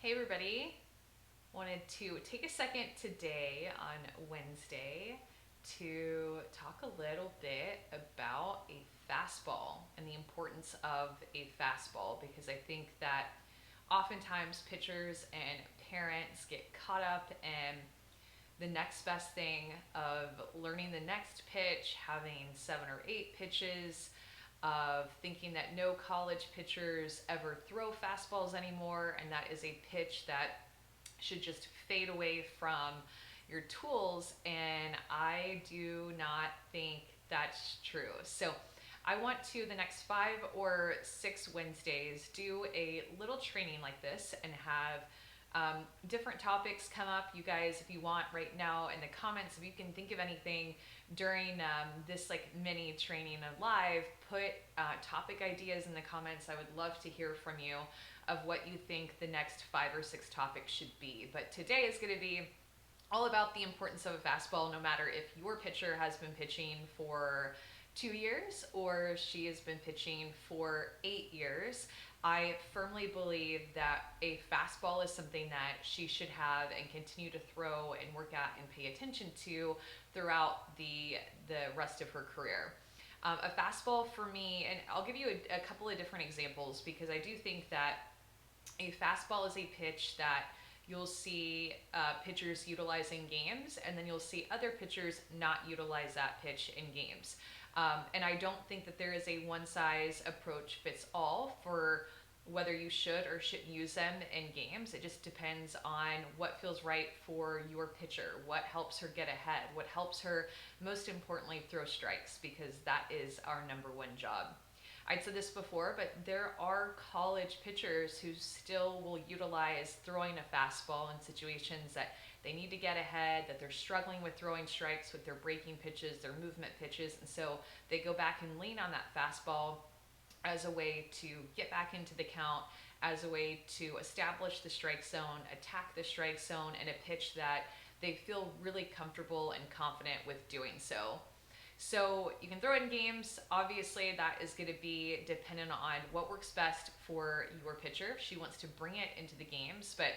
Hey everybody, wanted to take a second today on Wednesday to talk a little bit about a fastball and the importance of a fastball, because I think that oftentimes pitchers and parents get caught up in the next best thing of learning the next pitch, having 7 or 8 pitches, of thinking that no college pitchers ever throw fastballs anymore, and that is a pitch that should just fade away from your tools. And I do not think that's true. So I want to, the next 5 or 6 Wednesdays, do a little training like this and have different topics come up. You guys, if you want right now in the comments, if you can think of anything during this like mini training of live, put topic ideas in the comments. I would love to hear from you of what you think the next 5 or 6 topics should be. But today is going to be all about the importance of a fastball, no matter if your pitcher has been pitching for 2 years or she has been pitching for 8 years. I firmly believe that a fastball is something that she should have and continue to throw and work at and pay attention to throughout the rest of her career. A fastball for me, and I'll give you a couple of different examples, because I do think that a fastball is a pitch that you'll see pitchers utilize in games, and then you'll see other pitchers not utilize that pitch in games. And I don't think that there is a one size approach fits all for whether you should or shouldn't use them in games. It just depends on what feels right for your pitcher, what helps her get ahead, what helps her, most importantly, throw strikes, because that is our number one job. I'd said this before, but there are college pitchers who still will utilize throwing a fastball in situations that they need to get ahead, that they're struggling with throwing strikes with their breaking pitches, their movement pitches, and so they go back and lean on that fastball as a way to get back into the count, as a way to establish the strike zone, attack the strike zone, and a pitch that they feel really comfortable and confident with doing so. So you can throw it in games. Obviously, that is going to be dependent on what works best for your pitcher. If she wants to bring it into the games, but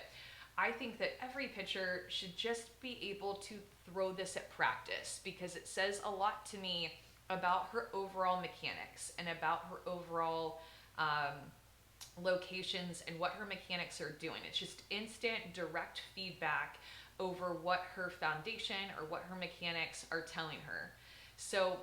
I think that every pitcher should just be able to throw this at practice, because it says a lot to me about her overall mechanics and about her overall locations and what her mechanics are doing. It's just instant, direct feedback over what her foundation or what her mechanics are telling her. So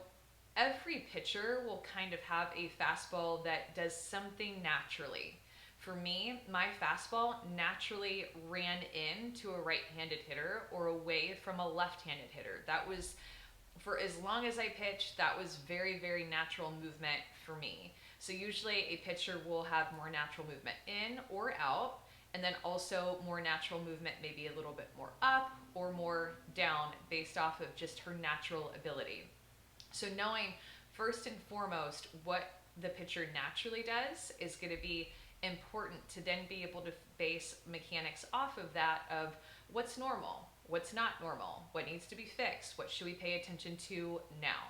every pitcher will kind of have a fastball that does something naturally. For me, my fastball naturally ran into a right-handed hitter or away from a left-handed hitter. That was, for as long as I pitched, that was very, very natural movement for me. So usually a pitcher will have more natural movement in or out, and then also more natural movement, maybe a little bit more up or more down, based off of just her natural ability. So knowing first and foremost what the pitcher naturally does is going to be important to then be able to base mechanics off of that, of what's normal, what's not normal, what needs to be fixed, what should we pay attention to now.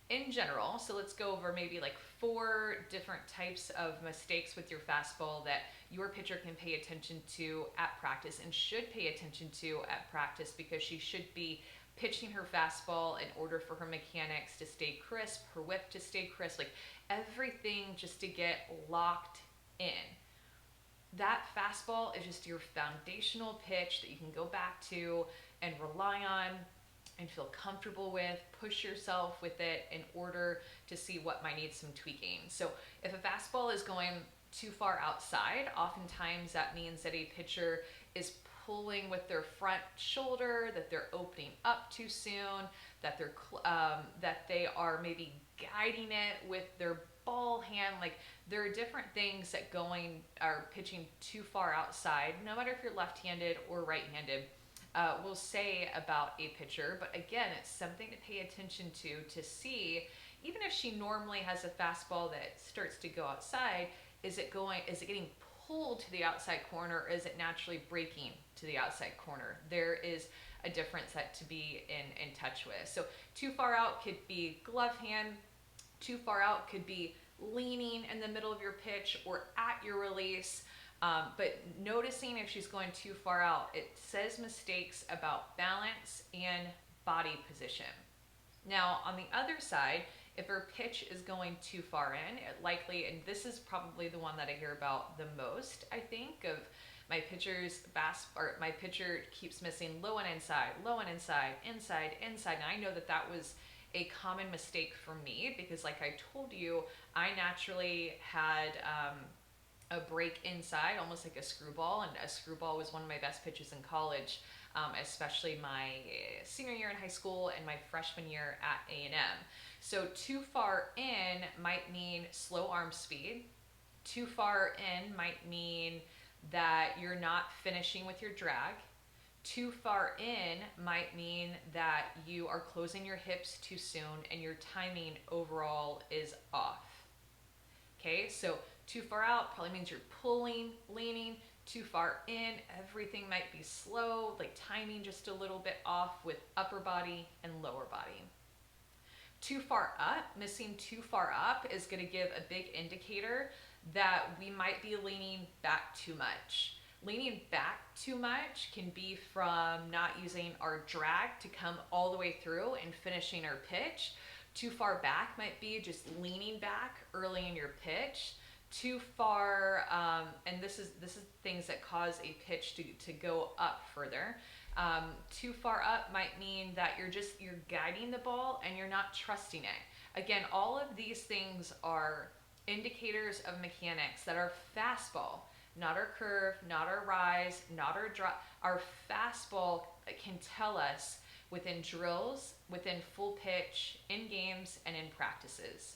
In general, so let's go over maybe like 4 different types of mistakes with your fastball that your pitcher can pay attention to at practice and should pay attention to at practice, because she should be pitching her fastball in order for her mechanics to stay crisp, her whip to stay crisp, like everything just to get locked in. That fastball is just your foundational pitch that you can go back to and rely on and feel comfortable with, push yourself with it in order to see what might need some tweaking. So if a fastball is going too far outside, oftentimes that means that a pitcher is pulling with their front shoulder, that they're opening up too soon, that they are maybe guiding it with their ball hand. Like, there are different things that are pitching too far outside, no matter if you're left-handed or right-handed, will say about a pitcher. But again, it's something to pay attention to see, even if she normally has a fastball that starts to go outside, is it getting pulled to the outside corner, or is it naturally breaking to the outside corner? There is a difference that to be in touch with. So too far out could be glove hand, too far out could be leaning in the middle of your pitch or at your release. But noticing if she's going too far out, it says mistakes about balance and body position. Now, on the other side, if her pitch is going too far in, it likely, and this is probably the one that I hear about the most, I think, of my my pitcher keeps missing low and inside, low and inside, inside, inside. And I know that that was a common mistake for me because, like I told you, I naturally had a break inside, almost like a screwball, and a screwball was one of my best pitches in college, especially my senior year in high school and my freshman year at A&M. So too far in might mean slow arm speed. Too far in might mean that you're not finishing with your drag. Too far in might mean that you are closing your hips too soon and your timing overall is off. Okay, so too far out probably means you're pulling, leaning. Too far in, everything might be slow, like timing just a little bit off with upper body and lower body. Too far up, missing too far up is going to give a big indicator that we might be leaning back too much. Leaning back too much can be from not using our drag to come all the way through and finishing our pitch. Too far back might be just leaning back early in your pitch. Too far, and this is things that cause a pitch to go up further. Too far up might mean that you're guiding the ball and you're not trusting it. Again, all of these things are indicators of mechanics that our fastball, not our curve, not our rise, not our drop, our fastball can tell us within drills, within full pitch, in games, and in practices.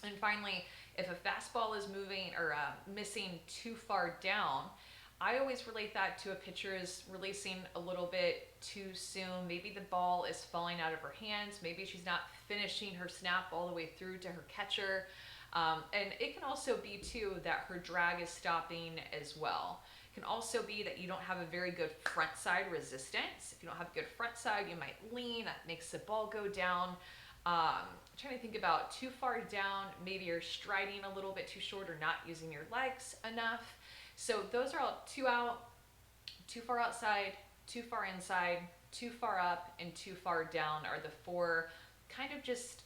And finally, if a fastball is moving or missing too far down, I always relate that to a pitcher is releasing a little bit too soon. Maybe the ball is falling out of her hands. Maybe she's not finishing her snap all the way through to her catcher. And it can also be too that her drag is stopping as well. It can also be that you don't have a very good front side resistance. If you don't have good front side, you might lean. That makes the ball go down. I'm trying to think about too far down. Maybe you're striding a little bit too short or not using your legs enough. So those are all too out, too far outside, too far inside, too far up, and too far down are the four kind of just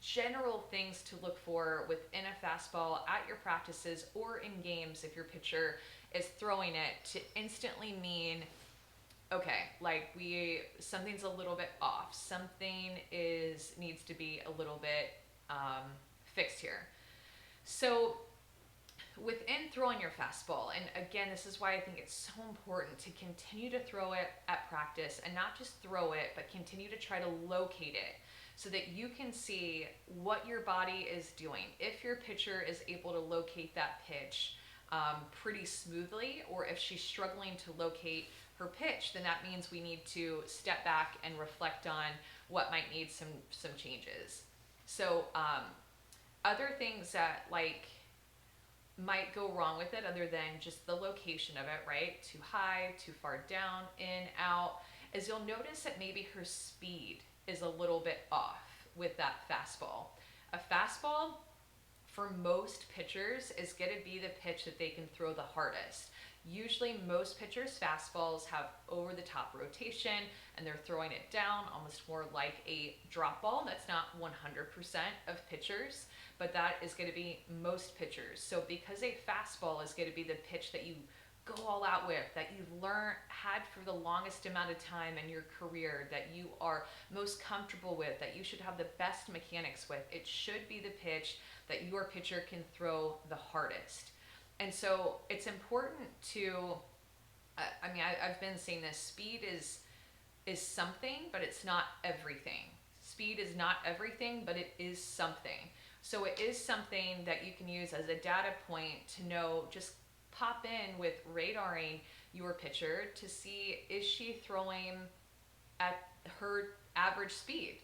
general things to look for within a fastball at your practices or in games if your pitcher is throwing it to instantly mean, okay, like something's a little bit off. Something needs to be a little bit fixed here. So within throwing your fastball, and again, this is why I think it's so important to continue to throw it at practice and not just throw it, but continue to try to locate it so that you can see what your body is doing. If your pitcher is able to locate that pitch pretty smoothly, or if she's struggling to locate her pitch, then that means we need to step back and reflect on what might need some changes. So other things that might go wrong with it other than just the location of it, right? Too high, too far down, in, out, is you'll notice that maybe her speed is a little bit off with that fastball. A fastball for most pitchers is going to be the pitch that they can throw the hardest. Usually most pitchers' fastballs have over the top rotation and they're throwing it down almost more like a drop ball. That's not 100% of pitchers, but that is going to be most pitchers. So because a fastball is going to be the pitch that you go all out with, that you've had for the longest amount of time in your career, that you are most comfortable with, that you should have the best mechanics with, it should be the pitch that your pitcher can throw the hardest. And so it's important to, I've been saying this, speed is something, but it's not everything. Speed is not everything, but it is something. So it is something that you can use as a data point to know, just pop in with radaring your pitcher to see, is she throwing at her average speed?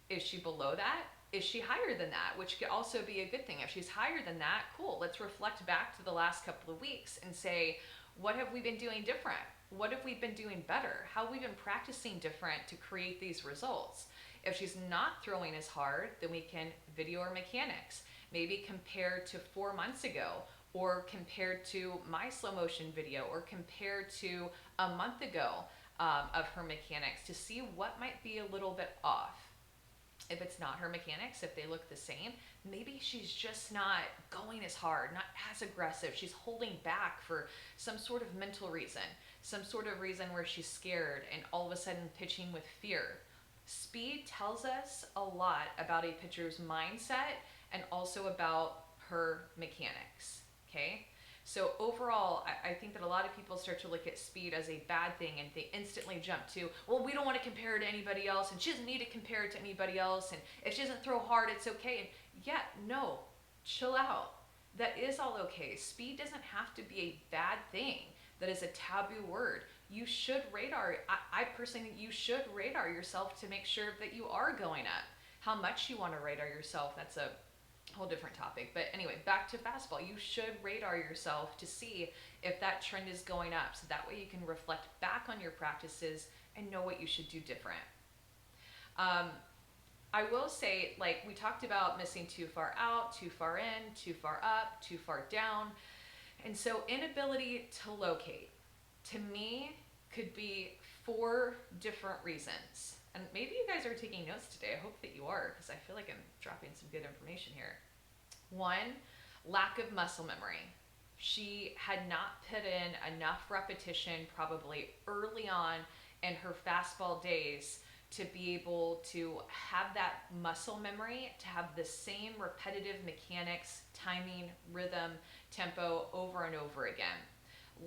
Is she below that? Is she higher than that? Which could also be a good thing. If she's higher than that, cool. Let's reflect back to the last couple of weeks and say, what have we been doing different? What have we been doing better? How have we been practicing different to create these results? If she's not throwing as hard, then we can video her mechanics. Maybe compare to 4 months ago, or compared to my slow motion video, or compared to a month ago of her mechanics, to see what might be a little bit off. If it's not her mechanics, if they look the same, maybe she's just not going as hard, not as aggressive. She's holding back for some sort of mental reason, some sort of reason where she's scared and all of a sudden pitching with fear. Speed tells us a lot about a pitcher's mindset and also about her mechanics, okay? So overall, I think that a lot of people start to look at speed as a bad thing, and they instantly jump to, well, we don't want to compare her to anybody else, and she doesn't need to compare it to anybody else, and if she doesn't throw hard, it's okay. And yeah, no, chill out. That is all okay. Speed doesn't have to be a bad thing. That is a taboo word. You should radar, I personally think you should radar yourself to make sure that you are going up. How much you want to radar yourself, that's a whole different topic. But anyway, back to fastball. You should radar yourself to see if that trend is going up, so that way you can reflect back on your practices and know what you should do different. I will say, like we talked about, missing too far out, too far in, too far up, too far down. And so inability to locate, to me, could be 4 different reasons. And maybe you guys are taking notes today. I hope that you are, because I feel like I'm dropping some good information here. 1, lack of muscle memory. She had not put in enough repetition probably early on in her fastball days to be able to have that muscle memory, to have the same repetitive mechanics, timing, rhythm, tempo over and over again.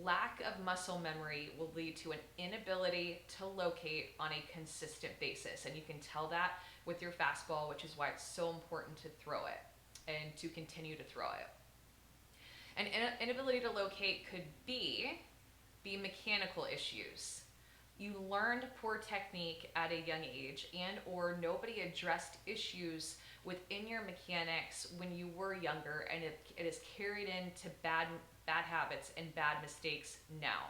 Lack of muscle memory will lead to an inability to locate on a consistent basis. And you can tell that with your fastball, which is why it's so important to throw it and to continue to throw it. An inability to locate could be mechanical issues. You learned poor technique at a young age, and or nobody addressed issues within your mechanics when you were younger, and it is carried into bad habits and bad mistakes now.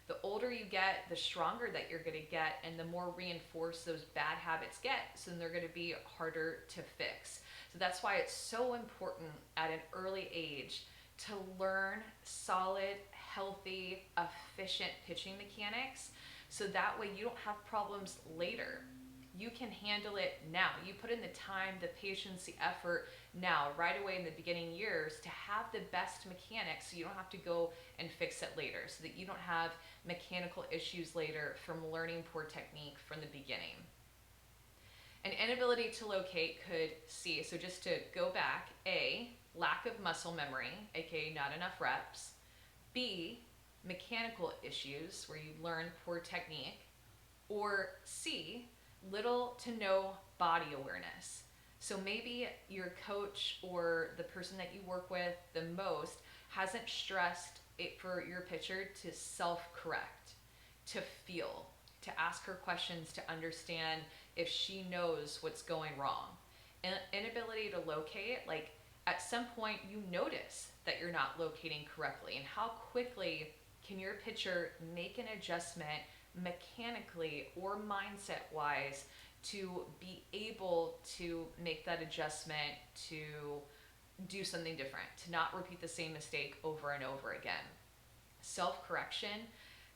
The older you get, the stronger that you're going to get, and the more reinforced those bad habits get, so then they're going to be harder to fix. So that's why it's so important at an early age to learn solid, healthy, efficient pitching mechanics, so that way you don't have problems later. You can handle it now. You put in the time, the patience, the effort now, right away in the beginning years, to have the best mechanics, so you don't have to go and fix it later, so that you don't have mechanical issues later from learning poor technique from the beginning. An inability to locate could see, so just to go back, A, lack of muscle memory, aka not enough reps. B, mechanical issues where you learn poor technique. Or C, little to no body awareness. So maybe your coach or the person that you work with the most hasn't stressed it for your pitcher to self-correct, to feel, to ask her questions to understand if she knows what's going wrong. And inability to locate, like at some point you notice that you're not locating correctly, and how quickly can your pitcher make an adjustment mechanically or mindset wise to be able to make that adjustment to do something different, to not repeat the same mistake over and over again. Self-correction,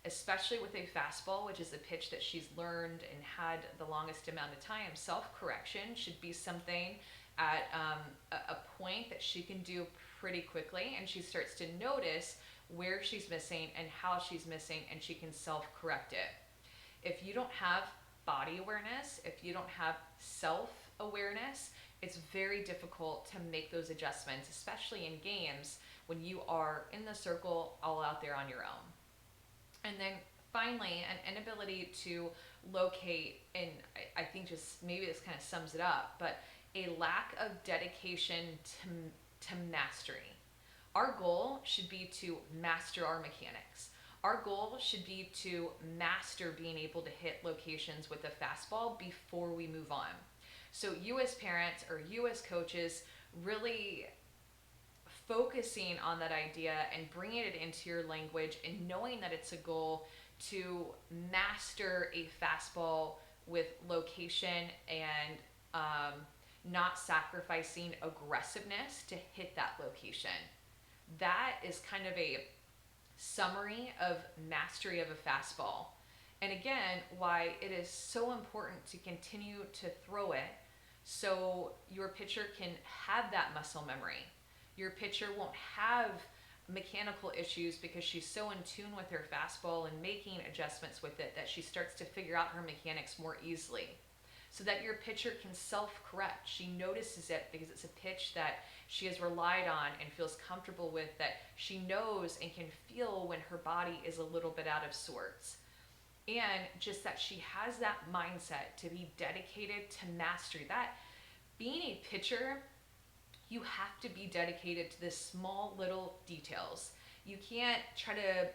especially with a fastball, which is a pitch that she's learned and had the longest amount of time, self-correction should be something at a point that she can do pretty quickly, and she starts to notice where she's missing and how she's missing, and she can self-correct it. If you don't have body awareness, if you don't have self-awareness, it's very difficult to make those adjustments, especially in games when you are in the circle all out there on your own. And then finally, an inability to locate, and I think just maybe this kind of sums it up, but a lack of dedication to mastery. Our goal should be to master our mechanics. Our goal should be to master being able to hit locations with a fastball before we move on. So you as parents or you as coaches, really focusing on that idea and bringing it into your language and knowing that it's a goal to master a fastball with location and not sacrificing aggressiveness to hit that location. that is kind of a summary of mastery of a fastball. And again, why it is so important to continue to throw it so your pitcher can have that muscle memory. Your pitcher won't have mechanical issues because she's so in tune with her fastball and making adjustments with it that she starts to figure out her mechanics more easily. So that your pitcher can self-correct. She notices it because it's a pitch that she has relied on and feels comfortable with, that she knows and can feel when her body is a little bit out of sorts. And just that she has that mindset to be dedicated to mastery. That being a pitcher, you have to be dedicated to the small little details. You can't try to,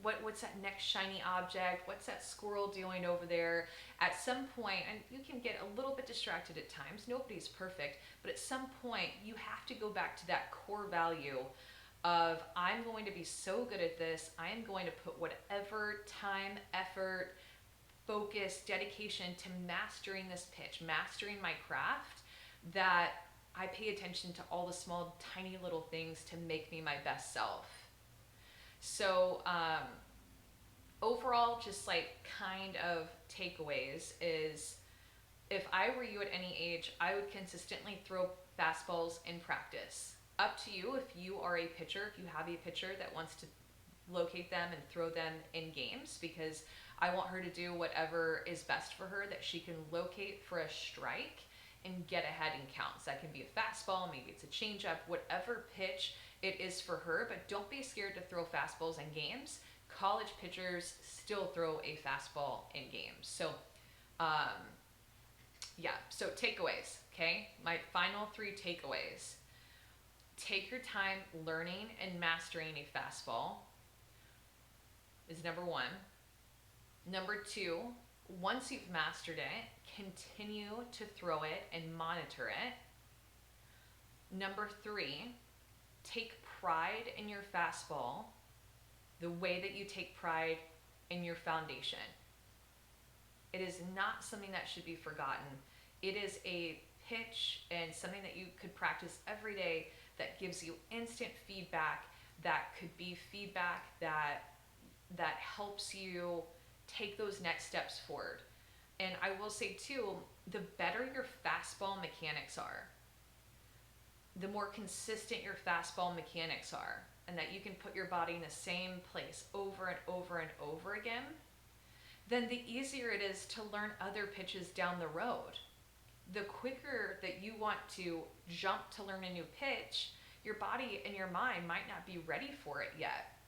what's that next shiny object? What's that squirrel doing over there? At some point, and you can get a little bit distracted at times, nobody's perfect, but at some point you have to go back to that core value of, I'm going to be so good at this, I am going to put whatever time, effort, focus, dedication to mastering this pitch, mastering my craft, that I pay attention to all the small, tiny little things to make me my best self. So overall, just like kind of takeaways is, if I were you at any age, I would consistently throw fastballs in practice. Up to you if you are a pitcher, if you have a pitcher that wants to locate them and throw them in games, because I want her to do whatever is best for her, that she can locate for a strike and get ahead in counts. That can be a fastball, maybe it's a changeup, whatever pitch it is for her, but don't be scared to throw fastballs in games. College pitchers still throw a fastball in games. So, so takeaways, okay? My final 3 takeaways. Take your time learning and mastering a fastball is number 1. Number 2, once you've mastered it, continue to throw it and monitor it. Number 3, take pride in your fastball the way that you take pride in your foundation. It is not something that should be forgotten. It is a pitch and something that you could practice every day that gives you instant feedback, that could be feedback that helps you take those next steps forward. And I will say too, the better your fastball mechanics are, the more consistent your fastball mechanics are, and that you can put your body in the same place over and over and over again, then the easier it is to learn other pitches down the road. The quicker that you want to jump to learn a new pitch, your body and your mind might not be ready for it yet.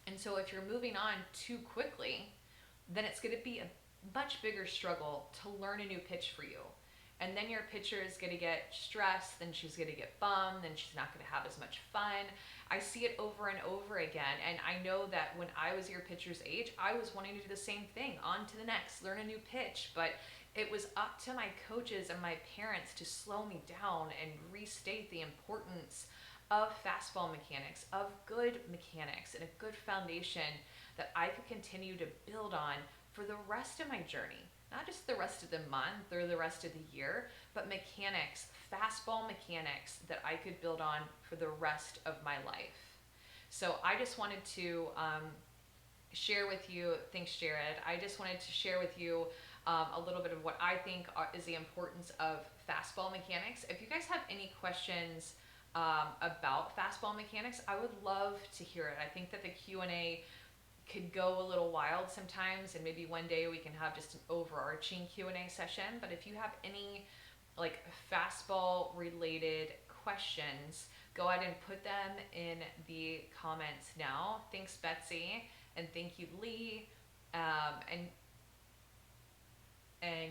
And so if you're moving on too quickly, then it's going to be a much bigger struggle to learn a new pitch for you. And then your pitcher is going to get stressed, then she's going to get bummed, then she's not going to have as much fun. I see it over and over again. And I know that when I was your pitcher's age, I was wanting to do the same thing, on to the next, learn a new pitch. But it was up to my coaches and my parents to slow me down and restate the importance of fastball mechanics, of good mechanics, and a good foundation that I could continue to build on for the rest of my journey. Not just the rest of the month or the rest of the year, but mechanics, fastball mechanics that I could build on for the rest of my life. So I just wanted to share with you, thanks Jared, I just wanted to share with you a little bit of what I think is the importance of fastball mechanics. If you guys have any questions about fastball mechanics, I would love to hear it. I think that the Q&A could go a little wild sometimes, and maybe one day we can have just an overarching Q&A session. But if you have any like fastball related questions, go ahead and put them in the comments now. Thanks Betsy, and thank you Lee, and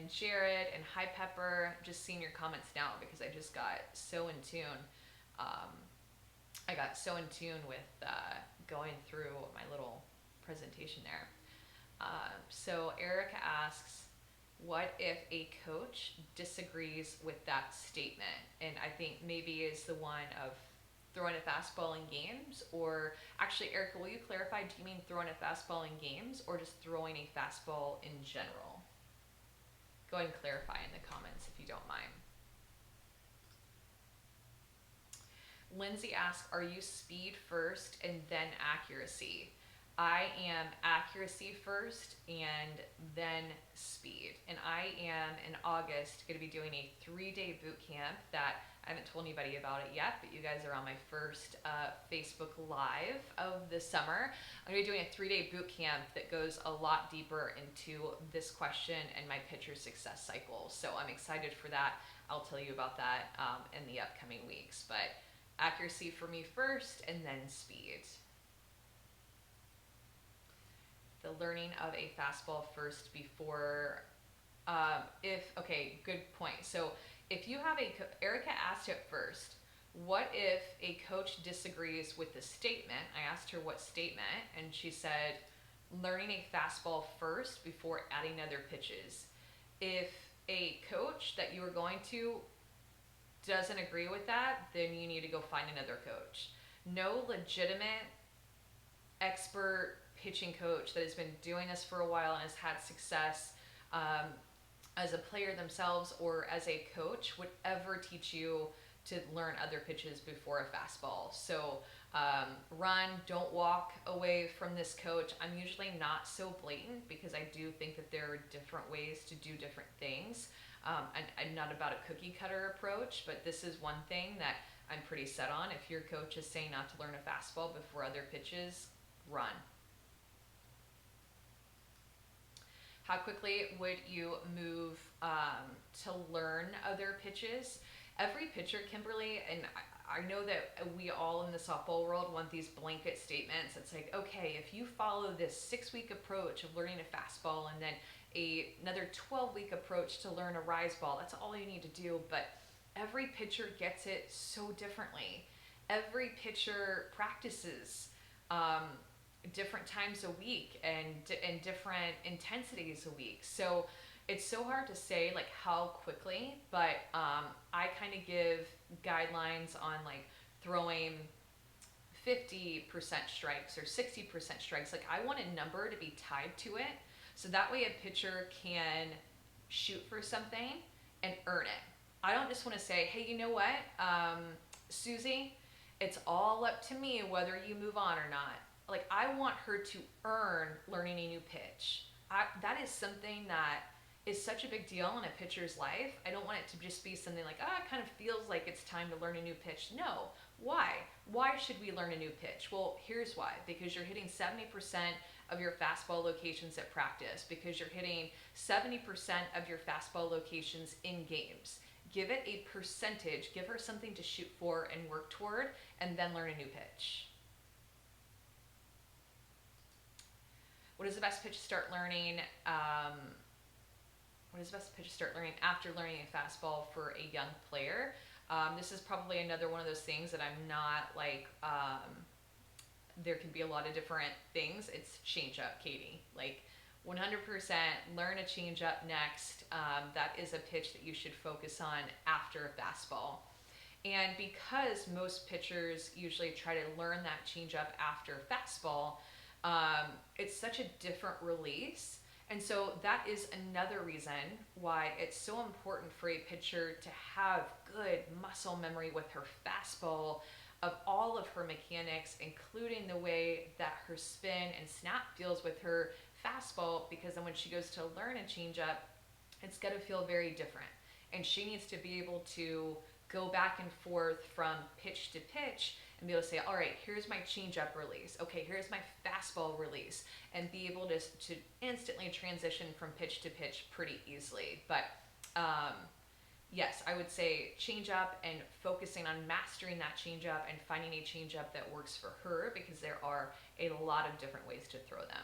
Jared, and hi Pepper. Just seeing your comments now because I just got so in tune. I got so in tune with going through my little presentation there. So Erica asks, what if a coach disagrees with that statement? And I think maybe is the one of throwing a fastball in games, or actually Erica, will you clarify, do you mean throwing a fastball in games or just throwing a fastball in general? Go ahead and clarify in the comments if you don't mind. Lindsay asks, are you speed first and then accuracy? I am accuracy first and then speed. And I am in August going to be doing a 3-day boot camp that I haven't told anybody about it yet, but you guys are on my first Facebook Live of the summer. I'm going to be doing a 3-day boot camp that goes a lot deeper into this question and my pitcher success cycle. So I'm excited for that. I'll tell you about that in the upcoming weeks. But accuracy for me first and then speed. The learning of a fastball first before, okay, good point. So if you have Erica asked it first, what if a coach disagrees with the statement? I asked her what statement, and she said, learning a fastball first before adding other pitches. If a coach that you are going to doesn't agree with that, then you need to go find another coach. No legitimate expert pitching coach that has been doing this for a while and has had success as a player themselves or as a coach would ever teach you to learn other pitches before a fastball. So run, don't walk away from this coach. I'm usually not so blatant because I do think that there are different ways to do different things. And I'm not about a cookie cutter approach, but this is one thing that I'm pretty set on. If your coach is saying not to learn a fastball before other pitches, run. How quickly would you move to learn other pitches? Every pitcher, Kimberly, and I know that we all in the softball world want these blanket statements. It's like, okay, if you follow this 6-week approach of learning a fastball and then another 12-week approach to learn a rise ball, that's all you need to do. But every pitcher gets it so differently. Every pitcher practices different times a week and different intensities a week. So it's so hard to say like how quickly, but I kind of give guidelines on like throwing 50% strikes or 60% strikes. Like I want a number to be tied to it, so that way a pitcher can shoot for something and earn it. I don't just want to say, hey, you know what, Susie, it's all up to me whether you move on or not. Like I want her to earn learning a new pitch. That is something that is such a big deal in a pitcher's life. I don't want it to just be something like, it kind of feels like it's time to learn a new pitch. No. Why? Why should we learn a new pitch? Well, here's why. Because you're hitting 70% of your fastball locations at practice. Because you're hitting 70% of your fastball locations in games. Give it a percentage. Give her something to shoot for and work toward, and then learn a new pitch. What is the best pitch to start learning? What is the best pitch to start learning after learning a fastball for a young player? This is probably another one of those things that I'm not like, there can be a lot of different things. It's changeup, Katie. Like 100% learn a changeup next. That is a pitch that you should focus on after a fastball. And because most pitchers usually try to learn that changeup after fastball, it's such a different release. And so that is another reason why it's so important for a pitcher to have good muscle memory with her fastball of all of her mechanics, including the way that her spin and snap feels with her fastball, because then when she goes to learn a changeup, it's going to feel very different. And she needs to be able to go back and forth from pitch to pitch and be able to say, all right, here's my changeup release. Okay, here's my fastball release, and be able to instantly transition from pitch to pitch pretty easily. But yes, I would say changeup and focusing on mastering that changeup and finding a changeup that works for her, because there are a lot of different ways to throw them.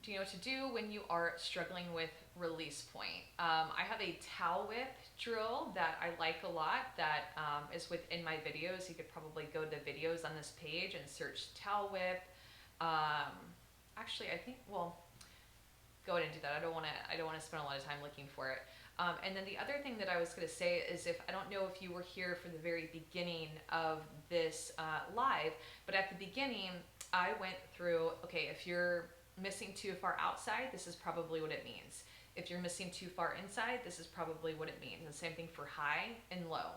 Do you know what to do when you are struggling with release point? I have a towel whip drill that I like a lot that is within my videos. You could probably go to the videos on this page and search towel whip. Actually, I think, well, go ahead and do that. I don't want to spend a lot of time looking for it. And then the other thing that I was going to say is, if I don't know if you were here for the very beginning of this live, but at the beginning, I went through, okay, if you're missing too far outside, this is probably what it means. If you're missing too far inside, this is probably what it means. The same thing for high and low.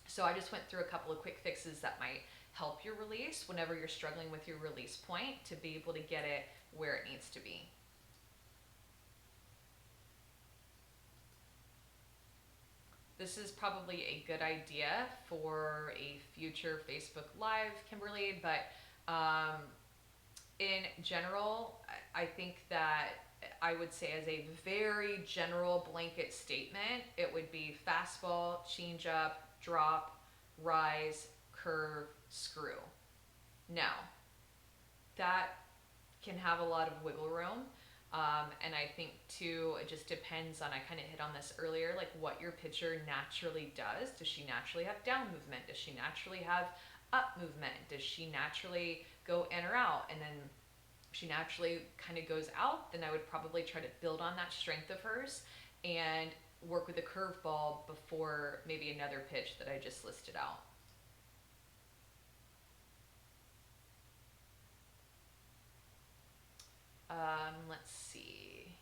So I just went through a couple of quick fixes that might help your release whenever you're struggling with your release point to be able to get it where it needs to be. This is probably a good idea for a future Facebook Live, Kimberly, but in general, I think that I would say, as a very general blanket statement, it would be fastball, changeup, drop, rise, curve, screw. Now, that can have a lot of wiggle room. And I think too, it just depends on, I kind of hit on this earlier, like what your pitcher naturally does. Does she naturally have down movement? Does she naturally have up movement? Does she naturally go in or out? And then if she naturally kind of goes out, then I would probably try to build on that strength of hers and work with a curveball before maybe another pitch that I just listed out. Let's see.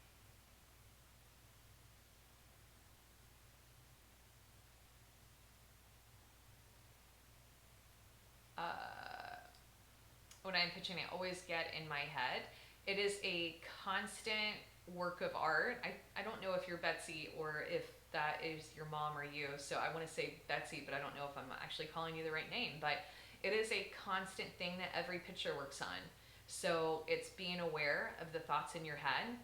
When I'm pitching, I always get in my head. It is a constant work of art. I don't know if you're Betsy or if that is your mom or you. So I want to say Betsy, but I don't know if I'm actually calling you the right name. But it is a constant thing that every pitcher works on. So it's being aware of the thoughts in your head.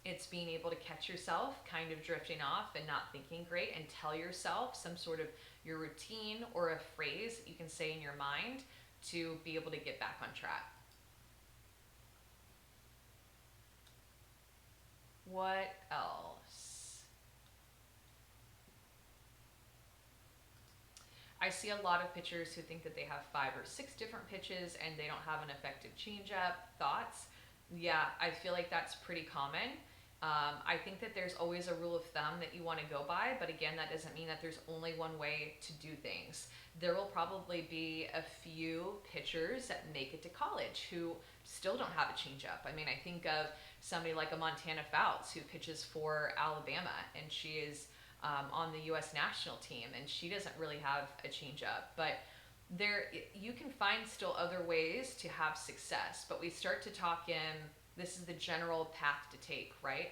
It's being able to catch yourself kind of drifting off and not thinking great, and tell yourself some sort of your routine or a phrase you can say in your mind to be able to get back on track. What else? I see a lot of pitchers who think that they have 5 or 6 different pitches and they don't have an effective changeup. Thoughts? Yeah, I feel like that's pretty common. I think that there's always a rule of thumb that you want to go by, but again, that doesn't mean that there's only one way to do things. There will probably be a few pitchers that make it to college who still don't have a changeup. I mean, I think of somebody like a Montana Fouts who pitches for Alabama, and she is on the U.S. national team, and she doesn't really have a changeup. But there, you can find still other ways to have success. But we start to talk in, this is the general path to take, right,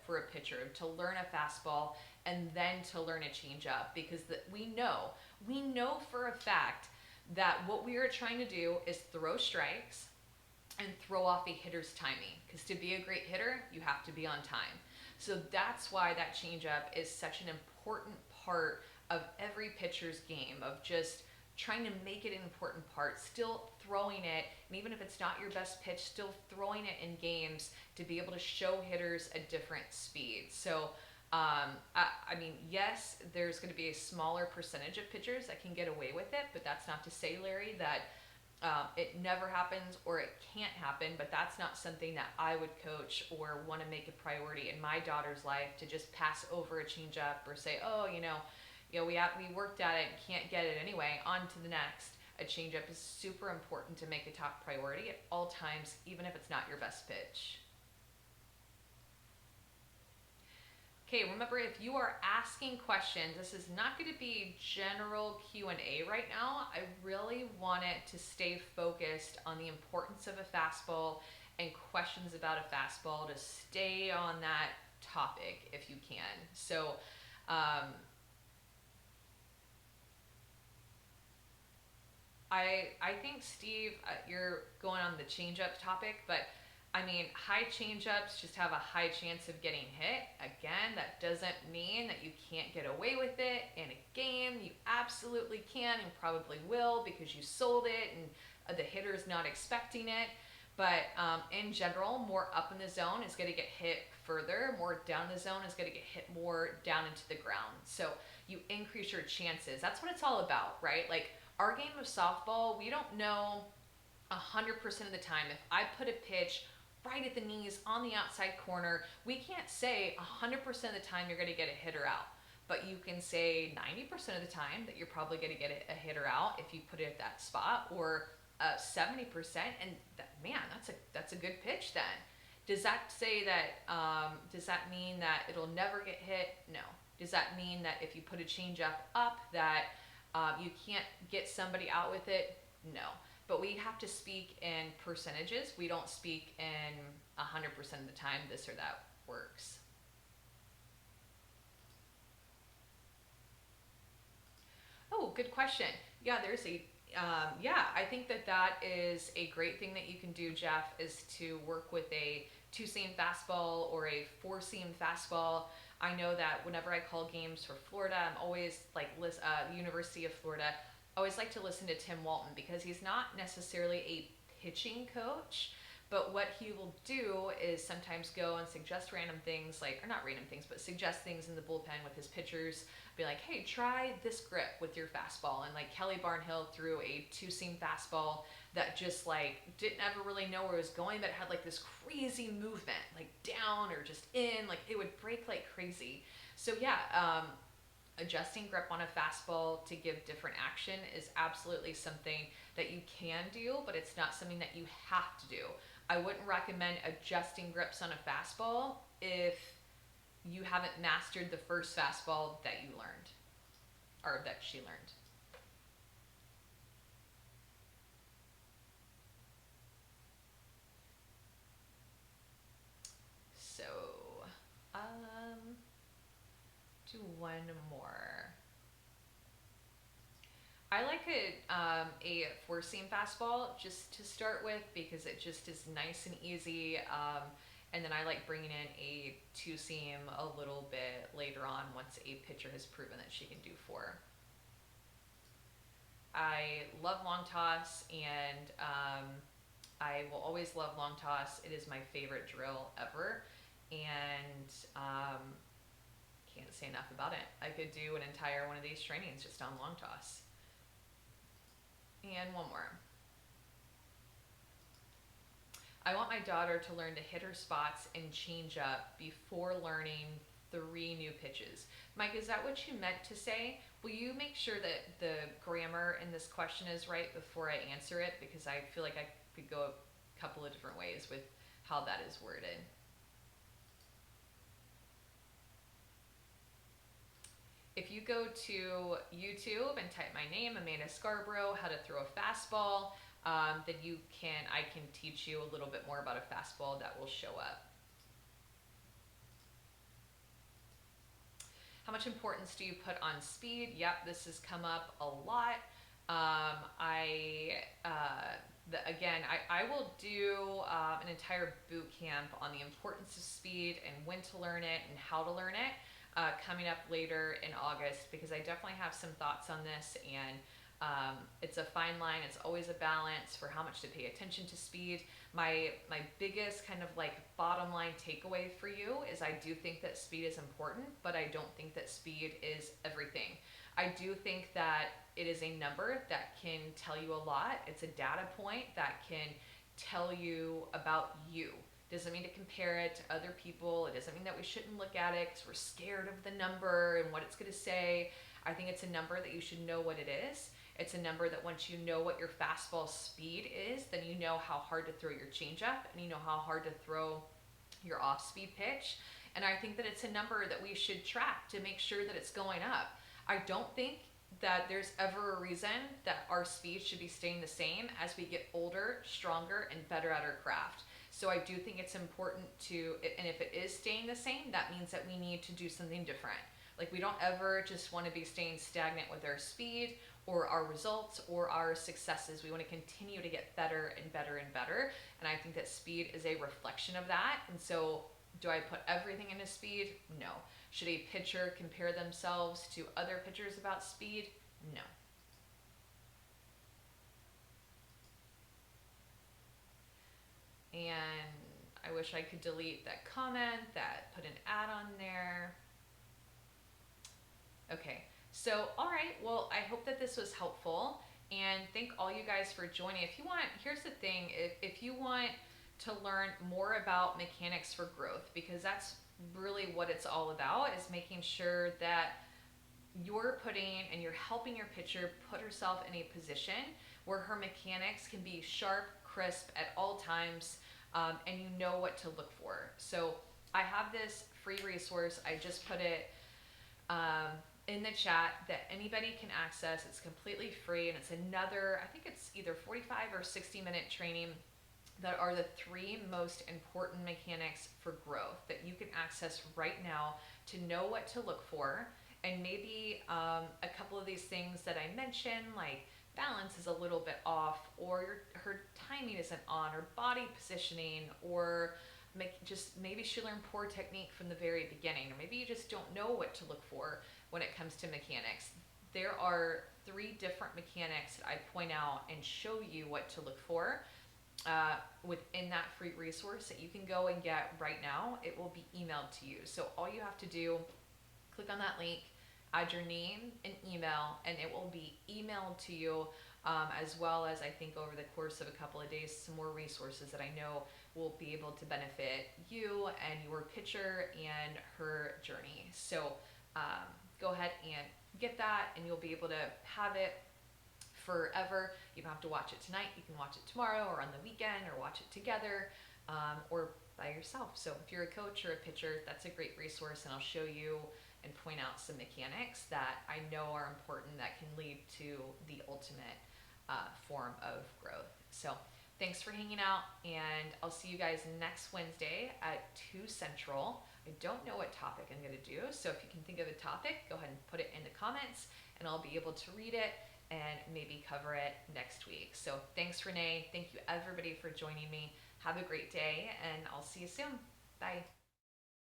for a pitcher, to learn a fastball and then to learn a changeup, because we know for a fact that what we are trying to do is throw strikes and throw off a hitter's timing, because to be a great hitter, you have to be on time. So that's why that changeup is such an important part of every pitcher's game, of just trying to make it an important part, still throwing it, and even if it's not your best pitch, still throwing it in games to be able to show hitters a different speed. So, I mean, yes, there's going to be a smaller percentage of pitchers that can get away with it, but that's not to say, Larry, that it never happens or it can't happen. But that's not something that I would coach or want to make a priority in my daughter's life, to just pass over a changeup or say, oh, we worked at it and can't get it anyway, on to the next. A changeup is super important to make a top priority at all times, even if it's not your best pitch. Okay, remember, if you are asking questions, this is not going to be general Q&A right now. I really want it to stay focused on the importance of a fastball and questions about a fastball, to stay on that topic if you can. So, I think, Steve, you're going on the changeup topic, but I mean, high changeups just have a high chance of getting hit. Again, that doesn't mean that you can't get away with it in a game. You absolutely can, and probably will, because you sold it and the hitter's not expecting it. But in general, more up in the zone is going to get hit further. More down the zone is going to get hit more down into the ground. So you increase your chances. That's what it's all about, right? Like, our game of softball, we don't know 100% of the time. If I put a pitch right at the knees on the outside corner, we can't say 100% of the time you're going to get a hitter out. But you can say 90% of the time that you're probably going to get a hitter out if you put it at that spot, or 70%, and man, that's a good pitch then. Does that say that, does that mean that it'll never get hit? No. Does that mean that if you put a changeup up that you can't get somebody out with it? No. But we have to speak in percentages. We don't speak in 100% of the time this or that works. Oh, good question. Yeah, there's a yeah, I think that that is a great thing that you can do, Jeff, is to work with a two-seam fastball or a four-seam fastball. I know that whenever I call games for Florida, I'm always like University of Florida. I always like to listen to Tim Walton because he's not necessarily a pitching coach, but what he will do is sometimes go and suggest random things, like, or not random things, but suggest things in the bullpen with his pitchers. Be like, hey, try this grip with your fastball. And like Kelly Barnhill threw a two-seam fastball that just like didn't ever really know where it was going, but had like this crazy movement, like down or just in, like it would break like crazy. So yeah, adjusting grip on a fastball to give different action is absolutely something that you can do, but it's not something that you have to do. I wouldn't recommend adjusting grips on a fastball if you haven't mastered the first fastball that you learned or that she learned. So, do one more. I like a four seam fastball just to start with because it just is nice and easy. And then I like bringing in a two seam a little bit later on once a pitcher has proven that she can do four. I love long toss, and I will always love long toss. It is my favorite drill ever, and can't say enough about it. I could do an entire one of these trainings just on long toss. And one more. I want my daughter to learn to hit her spots and change up before learning 3 new pitches. Mike, is that what you meant to say? Will you make sure that the grammar in this question is right before I answer it? Because I feel like I could go a couple of different ways with how that is worded. If you go to YouTube and type my name, Amanda Scarborough, how to throw a fastball, then I can teach you a little bit more about a fastball that will show up. How much importance do you put on speed? Yep, this has come up a lot. Again, I will do an entire boot camp on the importance of speed and when to learn it and how to learn it coming up later in August, because I definitely have some thoughts on this, and it's a fine line. It's always a balance for how much to pay attention to speed. My biggest kind of like bottom line takeaway for you is I do think that speed is important, but I don't think that speed is everything. I do think that it is a number that can tell you a lot. It's a data point that can tell you about you. Doesn't mean to compare it to other people. It doesn't mean that we shouldn't look at it because we're scared of the number and what it's going to say. I think it's a number that you should know what it is. It's a number that once you know what your fastball speed is, then you know how hard to throw your changeup and you know how hard to throw your off-speed pitch. And I think that it's a number that we should track to make sure that it's going up. I don't think that there's ever a reason that our speed should be staying the same as we get older, stronger, and better at our craft. So I do think it's important to, and if it is staying the same, that means that we need to do something different. Like, we don't ever just want to be staying stagnant with our speed or our results or our successes. We want to continue to get better and better and better. And I think that speed is a reflection of that. And so do I put everything into speed? No. Should a pitcher compare themselves to other pitchers about speed? No. And I wish I could delete that comment that put an ad on there. Okay, so all right, well, I hope that this was helpful, and thank all you guys for joining. If you want, here's the thing, if you want to learn more about mechanics for growth, because that's really what it's all about, is making sure that you're putting and you're helping your pitcher put herself in a position where her mechanics can be sharp, crisp at all times. and you know what to look for. So I have this free resource. I just put it um, in the chat that anybody can access. It's completely free, and it's another, I think it's either 45 or 60-minute training that are the 3 most important mechanics for growth that you can access right now to know what to look for. And maybe a couple of these things that I mentioned, like balance is a little bit off, or her timing isn't on, or body positioning, or just maybe she learned poor technique from the very beginning, or maybe you just don't know what to look for when it comes to mechanics. There are 3 different mechanics that I point out and show you what to look for within that free resource that you can go and get right now. It will be emailed to you. So all you have to do, click on that link, add your name and email, and it will be emailed to you, as well as, I think, over the course of a couple of days, some more resources that I know will be able to benefit you and your pitcher and her journey. So go ahead and get that, and you'll be able to have it forever. You don't have to watch it tonight. You can watch it tomorrow or on the weekend, or watch it together, or by yourself. So if you're a coach or a pitcher, that's a great resource, and I'll show you and point out some mechanics that I know are important that can lead to the ultimate form of growth. So thanks for hanging out, and I'll see you guys next Wednesday at 2 Central. I don't know what topic I'm going to do, so if you can think of a topic, go ahead and put it in the comments, and I'll be able to read it and maybe cover it next week. So thanks, Renee. Thank you, everybody, for joining me. Have a great day, and I'll see you soon. Bye.